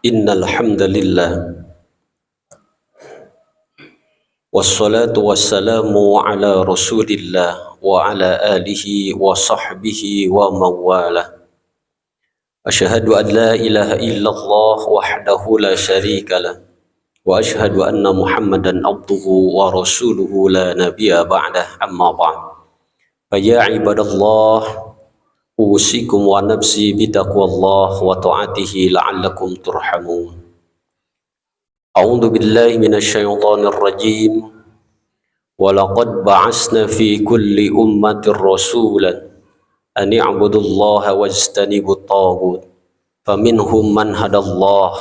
Innal hamdalillah wassalatu wassalamu ala Rasulillah wa ala alihi wa sahbihi wa mawalah. Asyhadu an la ilaha illallah wahdahu la syarika lah wa asyhadu anna Muhammadan abduhu wa rasuluhu la nabiyya ba'dah, amma ba'd. Fa ya ibadallah, usikum wa nafsi bitaqwallah wa ta'atihi la'allakum turhamun. A'udzu billahi minasyaitonir rajim. Wa laqad ba'asna fi kulli ummatin rasulan an i'budullaha wajtanibut taghut. Faminhum man hadallah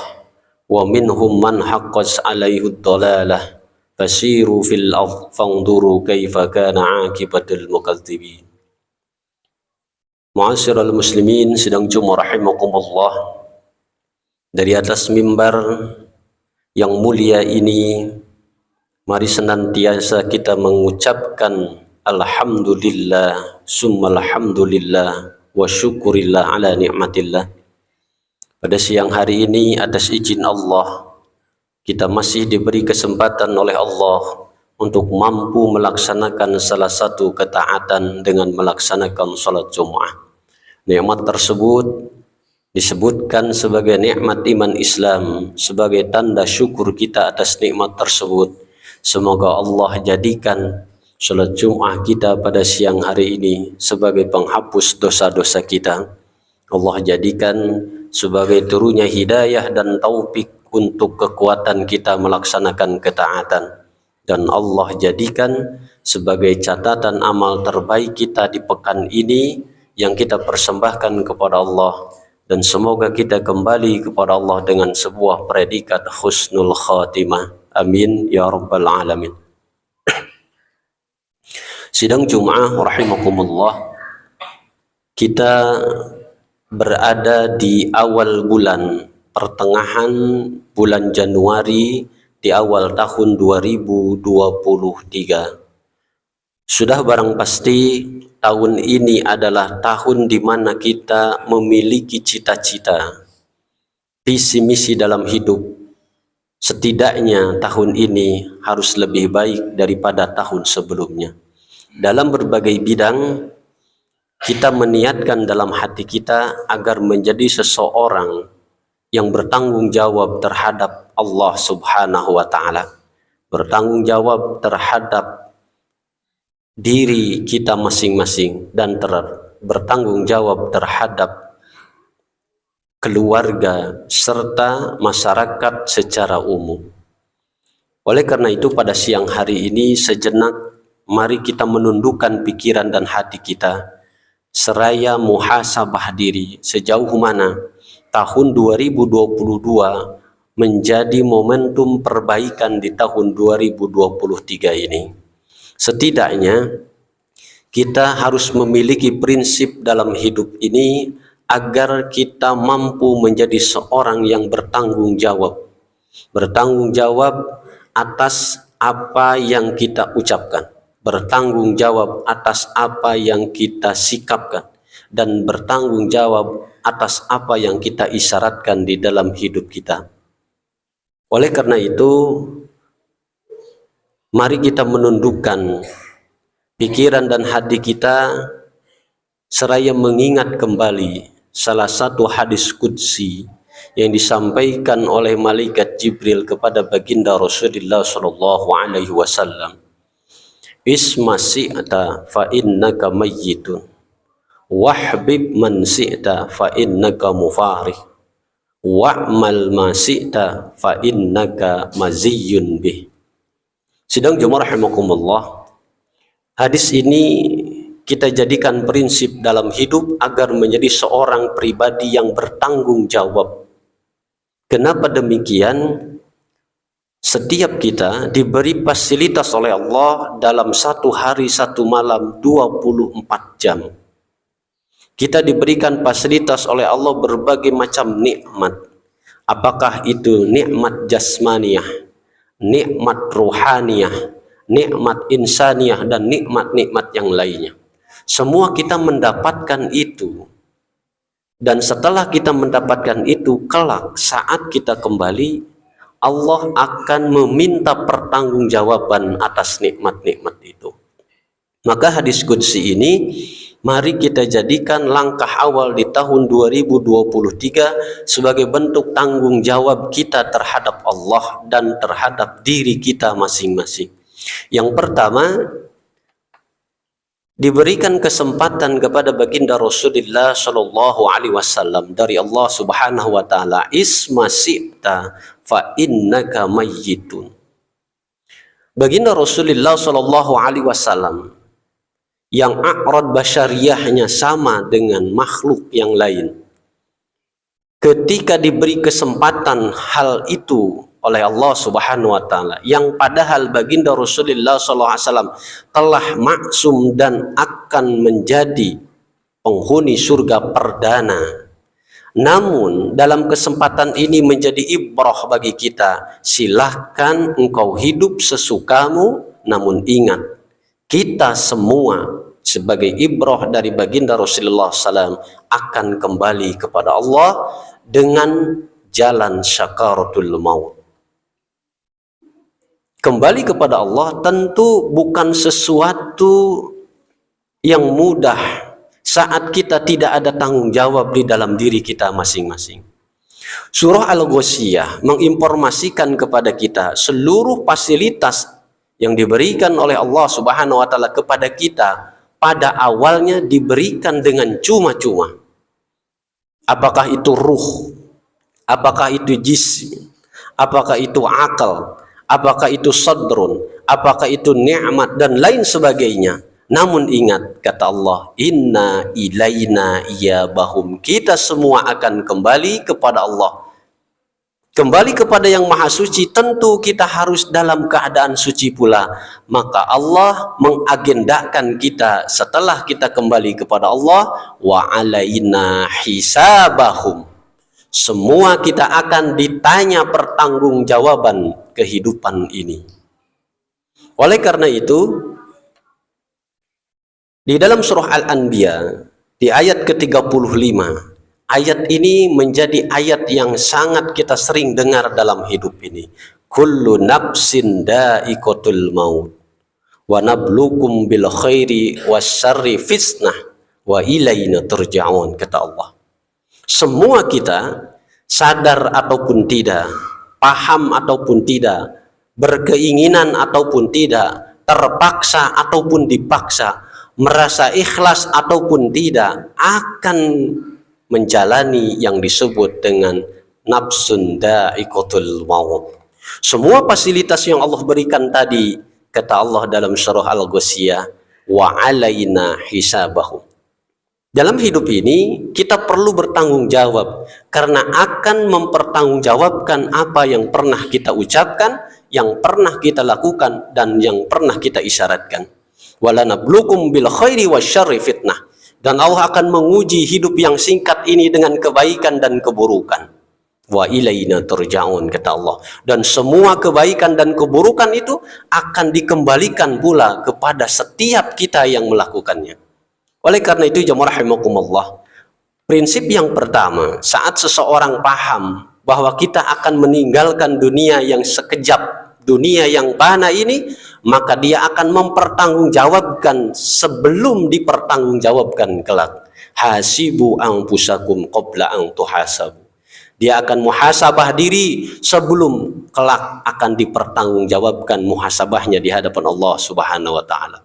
wa minhum man haqqat 'alaihid dhalalah. Fasiru fil ardh fanzuru kaifa kana 'aqibatul mukadzibin. Ma'asyiral muslimin sidang Jumat rahimakumullah, dari atas mimbar yang mulia ini mari senantiasa kita mengucapkan alhamdulillah summa alhamdulillah wa syukurillah ala nikmatillah. Pada siang hari ini atas izin Allah kita masih diberi kesempatan oleh Allah untuk mampu melaksanakan salah satu ketaatan dengan melaksanakan salat Jumat. Nikmat tersebut disebutkan sebagai nikmat iman Islam, sebagai tanda syukur kita atas nikmat tersebut. Semoga Allah jadikan salat Jumat kita pada siang hari ini sebagai penghapus dosa-dosa kita. Allah jadikan sebagai turunnya hidayah dan taufik untuk kekuatan kita melaksanakan ketaatan. Dan Allah jadikan sebagai catatan amal terbaik kita di pekan ini yang kita persembahkan kepada Allah. Dan semoga kita kembali kepada Allah dengan sebuah predikat husnul khatimah. Amin ya rabbal alamin. Sidang Jum'ah rahimakumullah, kita berada di awal bulan, pertengahan bulan Januari, di awal tahun 2023. Sudah barang pasti tahun ini adalah tahun di mana kita memiliki cita-cita, visi misi dalam hidup. Setidaknya tahun ini harus lebih baik daripada tahun sebelumnya. Dalam berbagai bidang kita meniatkan dalam hati kita agar menjadi seseorang yang bertanggung jawab terhadap Allah Subhanahu wa ta'ala, bertanggung jawab terhadap diri kita masing-masing, dan bertanggung jawab terhadap keluarga serta masyarakat secara umum. Oleh karena itu pada siang hari ini sejenak mari kita menundukkan pikiran dan hati kita seraya muhasabah diri sejauh mana tahun 2022 menjadi momentum perbaikan di tahun 2023 ini. Setidaknya kita harus memiliki prinsip dalam hidup ini agar kita mampu menjadi seorang yang bertanggung jawab. Bertanggung jawab atas apa yang kita ucapkan, bertanggung jawab atas apa yang kita sikapkan, dan bertanggung jawab atas apa yang kita isyaratkan di dalam hidup kita. Oleh karena itu, mari kita menundukkan pikiran dan hati kita seraya mengingat kembali salah satu hadis qudsi yang disampaikan oleh malaikat Jibril kepada baginda Rasulullah SAW. Isma si'ta fa innaka mayyitun wahbib man si'ta fa innaka mufarih wa'mal ma si'ta fa innaka maziyyun bih. Sidang Jumat rahimakumullah, hadis ini kita jadikan prinsip dalam hidup agar menjadi seorang pribadi yang bertanggung jawab. Kenapa demikian? Setiap kita diberi fasilitas oleh Allah dalam satu hari satu malam 24 jam. Kita diberikan fasilitas oleh Allah berbagai macam nikmat. Apakah itu nikmat jasmaniyah, nikmat ruhaniyah, nikmat insaniyah, dan nikmat-nikmat yang lainnya. Semua kita mendapatkan itu Dan setelah kita mendapatkan itu, kelak saat kita kembali, Allah akan meminta pertanggungjawaban atas nikmat-nikmat itu. Maka hadis qudsi ini mari kita jadikan langkah awal di tahun 2023 sebagai bentuk tanggung jawab kita terhadap Allah dan terhadap diri kita masing-masing. Yang pertama, diberikan kesempatan kepada baginda Rasulullah Shallallahu Alaihi Wasallam dari Allah Subhanahu Wa Taala, isma sita fa innaka mayyitun. Baginda Rasulullah Shallallahu Alaihi Wasallam yang a'rad basyariyahnya sama dengan makhluk yang lain, ketika diberi kesempatan hal itu oleh Allah Subhanahu wa taala, yang padahal baginda Rasulullah SAW telah maksum dan akan menjadi penghuni surga perdana, namun dalam kesempatan ini menjadi ibrah bagi kita. Silahkan engkau hidup sesukamu, namun ingat, kita semua sebagai ibrah dari baginda Rasulullah SAW akan kembali kepada Allah dengan jalan syakaratul maut. Kembali kepada Allah tentu bukan sesuatu yang mudah saat kita tidak ada tanggung jawab di dalam diri kita masing-masing. Surah Al-Ghasyiyah menginformasikan kepada kita seluruh fasilitas yang diberikan oleh Allah Subhanahu wa taala kepada kita pada awalnya diberikan dengan cuma-cuma. Apakah itu ruh, apakah itu jism, apakah itu akal, apakah itu sadrun, apakah itu nikmat dan lain sebagainya. Namun ingat, kata Allah, inna ilaina iyabahum, kita semua akan kembali kepada Allah. Kembali kepada yang maha suci, tentu kita harus dalam keadaan suci pula. Maka Allah mengagendakan kita setelah kita kembali kepada Allah, wa alaina hisabahum, semua kita akan ditanya pertanggungjawaban kehidupan ini. Oleh karena itu, di dalam surah Al-Anbiya di ayat ke-35, ayat ini menjadi ayat yang sangat kita sering dengar dalam hidup ini. Kullu nafsin da'iqatul maut wa nabluukum bil khairi wasyarri fitnah wa ilaina turja'un, kata Allah. Semua kita, sadar ataupun tidak, paham ataupun tidak, berkeinginan ataupun tidak, terpaksa ataupun dipaksa, merasa ikhlas ataupun tidak, akan menjalani yang disebut dengan nafsun da'iqatul maut. Semua fasilitas yang Allah berikan tadi, kata Allah dalam surah Al-Ghasyiyah, wa alaina hisabahum. Dalam hidup ini kita perlu bertanggung jawab, karena akan mempertanggungjawabkan apa yang pernah kita ucapkan, yang pernah kita lakukan, dan yang pernah kita isyaratkan. Walanabluukum bil khairi wasyarri fitnah. Dan Allah akan menguji hidup yang singkat ini dengan kebaikan dan keburukan. Wa ilaina turja'un, kata Allah. Dan semua kebaikan dan keburukan itu akan dikembalikan pula kepada setiap kita yang melakukannya. Oleh karena itu, jamaah rahimakumullah, prinsip yang pertama, saat seseorang paham bahwa kita akan meninggalkan dunia yang sekejap, dunia yang fana ini, maka dia akan mempertanggungjawabkan sebelum dipertanggungjawabkan kelak. Hasibu anfusakum qabla an tuhasabu. Dia akan muhasabah diri sebelum kelak akan dipertanggungjawabkan muhasabahnya di hadapan Allah Subhanahu wa taala.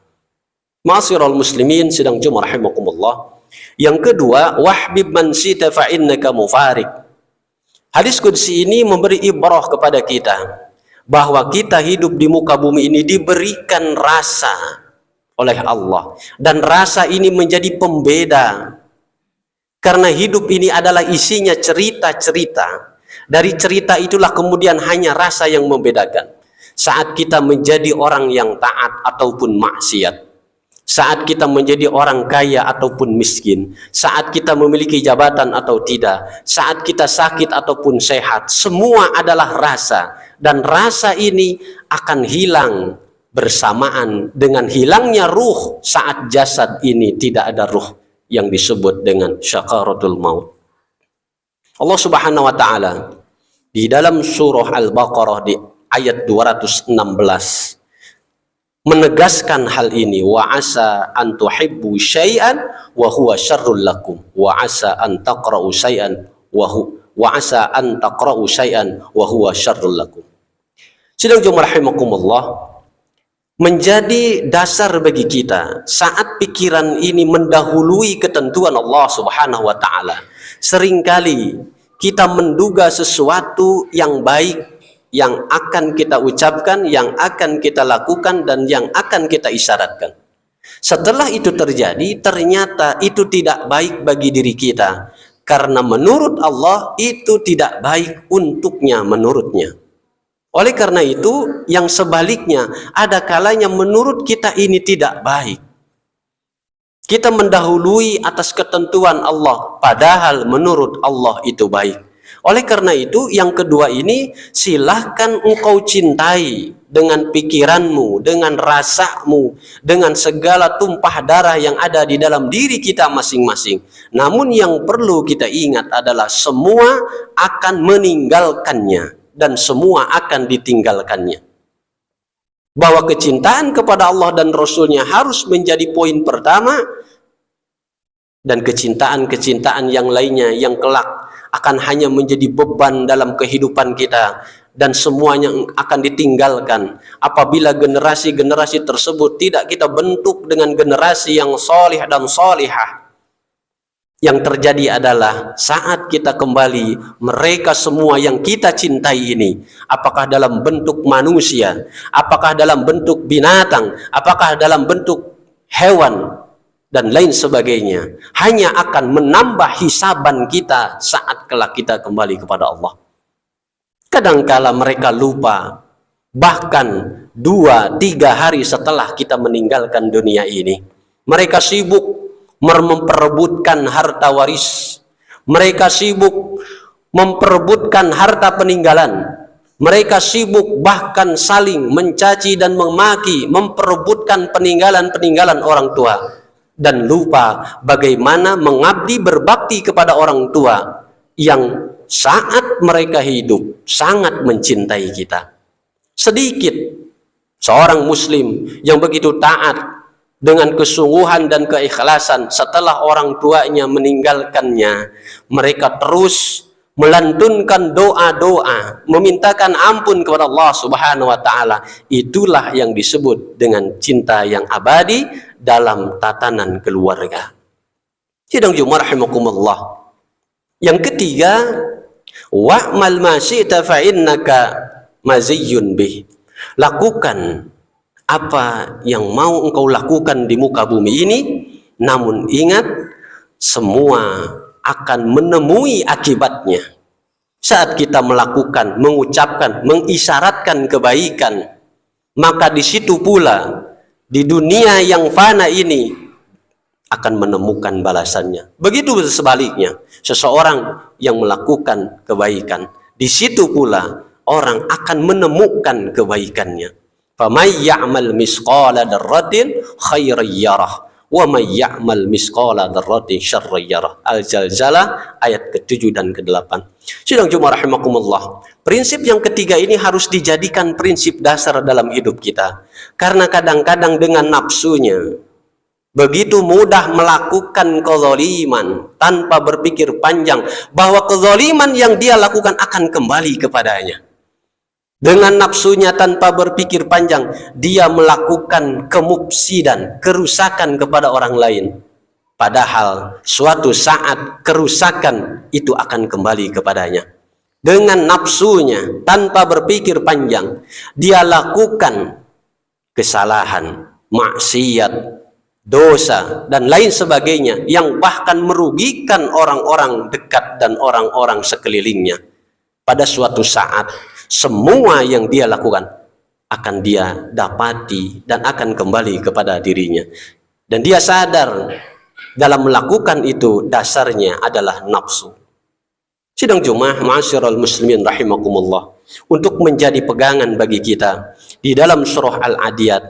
Ma'asyiral muslimin sedang jemaah rahimakumullah. Yang kedua, wahbib man sita fa innaka mufarik. Hadis qudsi ini memberi ibrah kepada kita bahwa kita hidup di muka bumi ini diberikan rasa oleh Allah, dan rasa ini menjadi pembeda, karena hidup ini adalah isinya cerita-cerita. Dari cerita itulah kemudian hanya rasa yang membedakan. Saat kita menjadi orang yang taat ataupun maksiat, saat kita menjadi orang kaya ataupun miskin, saat kita memiliki jabatan atau tidak, saat kita sakit ataupun sehat, semua adalah rasa. Dan rasa ini akan hilang bersamaan dengan hilangnya ruh saat jasad ini tidak ada ruh, yang disebut dengan syakaratul maut. Allah Subhanahu wa taala di dalam surah Al-Baqarah di ayat 216 menegaskan hal ini, wa asa an tuhibbu syai'an wa huwa syarrul lakum wa asa an taqra'u syai'an wa asa an taqra'u syai'an wa huwa syarrul lakum. Sidang jemaah rahimakumullah, menjadi dasar bagi kita saat pikiran ini mendahului ketentuan Allah Subhanahu wa taala. Seringkali kita menduga sesuatu yang baik yang akan kita ucapkan, yang akan kita lakukan, dan yang akan kita isyaratkan. Setelah itu terjadi, ternyata itu tidak baik bagi diri kita, karena menurut Allah itu tidak baik untuknya menurutnya. Oleh karena itu, yang sebaliknya, ada kalanya menurut kita ini tidak baik. Kita mendahului atas ketentuan Allah, padahal menurut Allah itu baik. Oleh karena itu, yang kedua ini, silahkan engkau cintai dengan pikiranmu, dengan rasamu, dengan segala tumpah darah yang ada di dalam diri kita masing-masing. Namun yang perlu kita ingat adalah semua akan meninggalkannya, dan semua akan ditinggalkannya. Bahwa kecintaan kepada Allah dan Rasulnya harus menjadi poin pertama, dan kecintaan-kecintaan yang lainnya yang kelak akan hanya menjadi beban dalam kehidupan kita, dan semuanya akan ditinggalkan apabila generasi-generasi tersebut tidak kita bentuk dengan generasi yang solih dan solihah. Yang terjadi adalah saat kita kembali, mereka semua yang kita cintai ini, apakah dalam bentuk manusia, apakah dalam bentuk binatang, apakah dalam bentuk hewan, dan lain sebagainya, hanya akan menambah hisaban kita saat kelak kita kembali kepada Allah. Kadangkala mereka lupa, bahkan 2-3 hari setelah kita meninggalkan dunia ini, mereka sibuk memperebutkan harta waris, mereka sibuk memperebutkan harta peninggalan, mereka sibuk bahkan saling mencaci dan memaki, memperebutkan peninggalan-peninggalan orang tua, dan lupa bagaimana mengabdi berbakti kepada orang tua yang saat mereka hidup sangat mencintai kita. Sedikit seorang muslim yang begitu taat dengan kesungguhan dan keikhlasan setelah orang tuanya meninggalkannya, mereka terus melantunkan doa-doa, memintakan ampun kepada Allah Subhanahu wa taala. Itulah yang disebut dengan cinta yang abadi dalam tatanan keluarga. Sidang Jumat rahimakumullah. Yang ketiga, wa'mal ma syi'ta fa innaka maziyyun bih. Lakukan apa yang mau engkau lakukan di muka bumi ini, namun ingat, semua akan menemui akibatnya. Saat kita melakukan, mengucapkan, mengisyaratkan kebaikan, maka di situ pula di dunia yang fana ini akan menemukan balasannya. Begitu sebaliknya, seseorang yang melakukan kebaikan, di situ pula orang akan menemukan kebaikannya. فَمَنْ يَعْمَلْ مِثْقَالَ ذَرَّةٍ خَيْرًا يَرَهُ وَمَنْ يَعْمَلْ مِثْقَالَ ذَرَّةٍ شَرًّا يَرَهُ. Al-Zalzalah ayat ke-7 dan ke-8. Sidang Jumat rahimakumullah. Prinsip yang ketiga ini harus dijadikan prinsip dasar dalam hidup kita. Karena kadang-kadang dengan nafsunya begitu mudah melakukan kezaliman tanpa berpikir panjang bahwa kezaliman yang dia lakukan akan kembali kepadanya. Dengan nafsunya tanpa berpikir panjang, dia melakukan kemufsidan, kerusakan kepada orang lain. Padahal suatu saat kerusakan itu akan kembali kepadanya. Dengan nafsunya tanpa berpikir panjang, dia lakukan kesalahan, maksiat, dosa, dan lain sebagainya yang bahkan merugikan orang-orang dekat dan orang-orang sekelilingnya. Pada suatu saat, semua yang dia lakukan akan dia dapati dan akan kembali kepada dirinya. Dan dia sadar dalam melakukan itu dasarnya adalah nafsu. Sidang Jumat, ma'asyiral muslimin rahimakumullah, untuk menjadi pegangan bagi kita, di dalam surah Al-Adiyat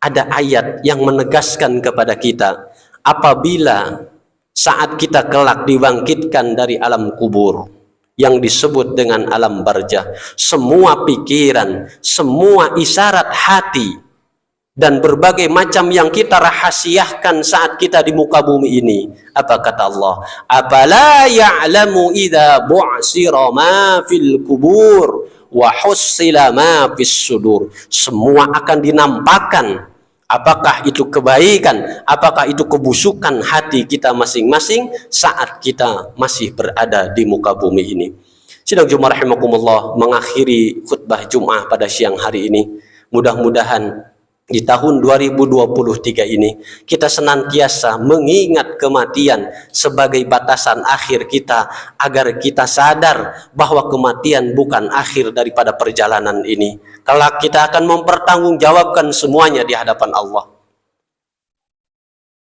ada ayat yang menegaskan kepada kita, apabila saat kita kelak dibangkitkan dari alam kubur, yang disebut dengan alam barzah. Semua pikiran, semua isyarat hati, dan berbagai macam yang kita rahasiakan saat kita di muka bumi ini. Apa kata Allah? Apala ya'lamu idza bu'sira ma fil kubur wa hussila ma fis sudur. Semua akan dinampakkan. Apakah itu kebaikan, apakah itu kebusukan hati kita masing-masing saat kita masih berada di muka bumi ini. Sidang Jumat rahimakumullah, mengakhiri khutbah Jumat pada siang hari ini. Mudah-mudahan di tahun 2023 ini kita senantiasa mengingat kematian sebagai batasan akhir kita, agar kita sadar bahwa kematian bukan akhir daripada perjalanan ini. Kelak kita akan mempertanggungjawabkan semuanya di hadapan Allah.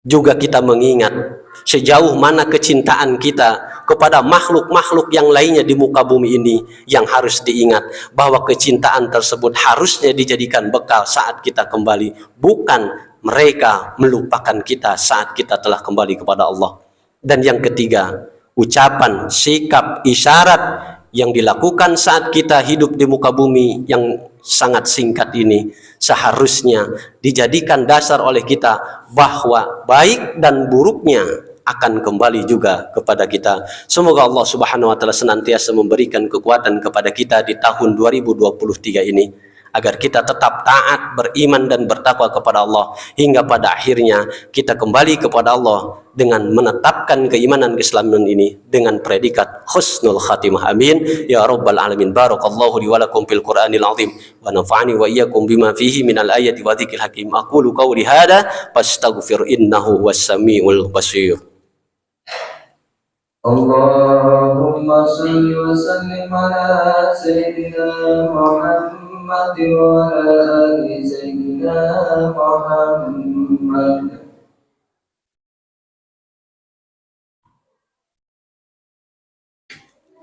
Juga kita mengingat sejauh mana kecintaan kita kepada makhluk-makhluk yang lainnya di muka bumi ini, yang harus diingat bahwa kecintaan tersebut harusnya dijadikan bekal saat kita kembali, bukan mereka melupakan kita saat kita telah kembali kepada Allah. Dan yang ketiga, ucapan, sikap, isyarat yang dilakukan saat kita hidup di muka bumi yang sangat singkat ini seharusnya dijadikan dasar oleh kita bahwa baik dan buruknya akan kembali juga kepada kita. Semoga Allah Subhanahu wa taala senantiasa memberikan kekuatan kepada kita di tahun 2023 ini, agar kita tetap taat, beriman dan bertakwa kepada Allah, hingga pada akhirnya kita kembali kepada Allah dengan menetapkan keimanan keislaman ini dengan predikat husnul khatimah. Amin ya rabbal alamin. Barakallahu li wa lakum fil Qur'anil azim wa nafa'ani wa iyyakum bima fihi minal ayati wa dzikril hakim. Aqulu qawli hadza fastaghfir innahu was-sami'ul basir. Allahumma salli wa sallim ala sayyidina Muhammad wa ala ali sayyidina Muhammad.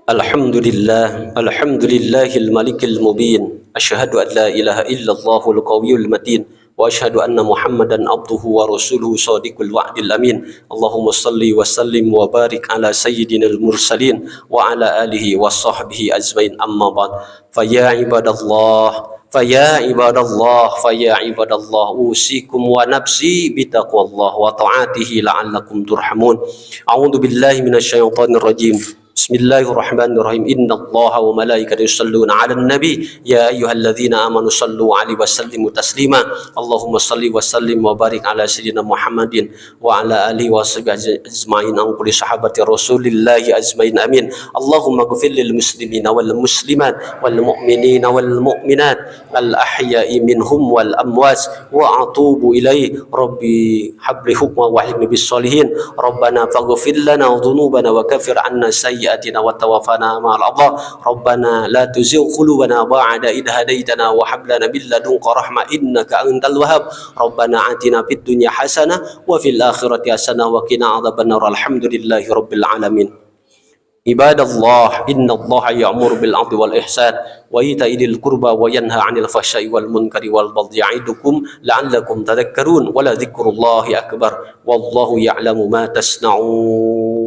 Alhamdulillahil malikil mubin. Asyhadu an la ilaha illallahul qawiyyul matin. Wa asyhadu anna Muhammadan abduhu wa rasuluhu shadiqul wa'dil amin. Allahumma salli wa sallim wa barik ala sayyidinal mursalin wa ala alihi wa sahbihi ajmain. Amma ba'd. Faya ibadallah, usikum wa nafsi bitaqwallah wa ta'atihi la'allakum turhamun. A'udzu billahi minasyaitonir rajim. Bismillahirrahmanirrahim. Innallaha wa malaikatahu yusholluna 'alan nabi ya ayyuhalladzina amanu shallu 'alaihi wa sallimu taslima. Allahumma shalli wa sallim wa barik ala sayyidina Muhammadin wa ala alihi wa sahbihi ajmain an kulli sahabati rasulillahi ajmain. Amin. Allahumma ighfir lil muslimina wal muslimat wal mu'minina wal mu'minat al ahya'i minhum wal amwat wa atubu ilaihi. Rabbi habli hukma wa hilmi bis solihin. Rabbana faghfir lana dhunubana wa kaffir 'anna sayyi'atina wa tawaffana ma'al abrar. Rabbana la tuzigh qulubana ba'da idh hadaytana wa hab lana min ladunka rahmah innaka antal wahhab. Rabbana atina fid dunya hasanah wa fil akhirati hasanah wa qina adzabannar. Alhamdulillahi rabbil alamin. Ibadallah, innallaha ya'muru bil 'adli wal ihsan wa ita'i dzil qurba wa yanha 'anil fahsya'i wal munkari wal baghi ya'idukum la'allakum tadhakkarun. Wa la dzikrullahi akbar wallahu ya'lamu ma tasna'un.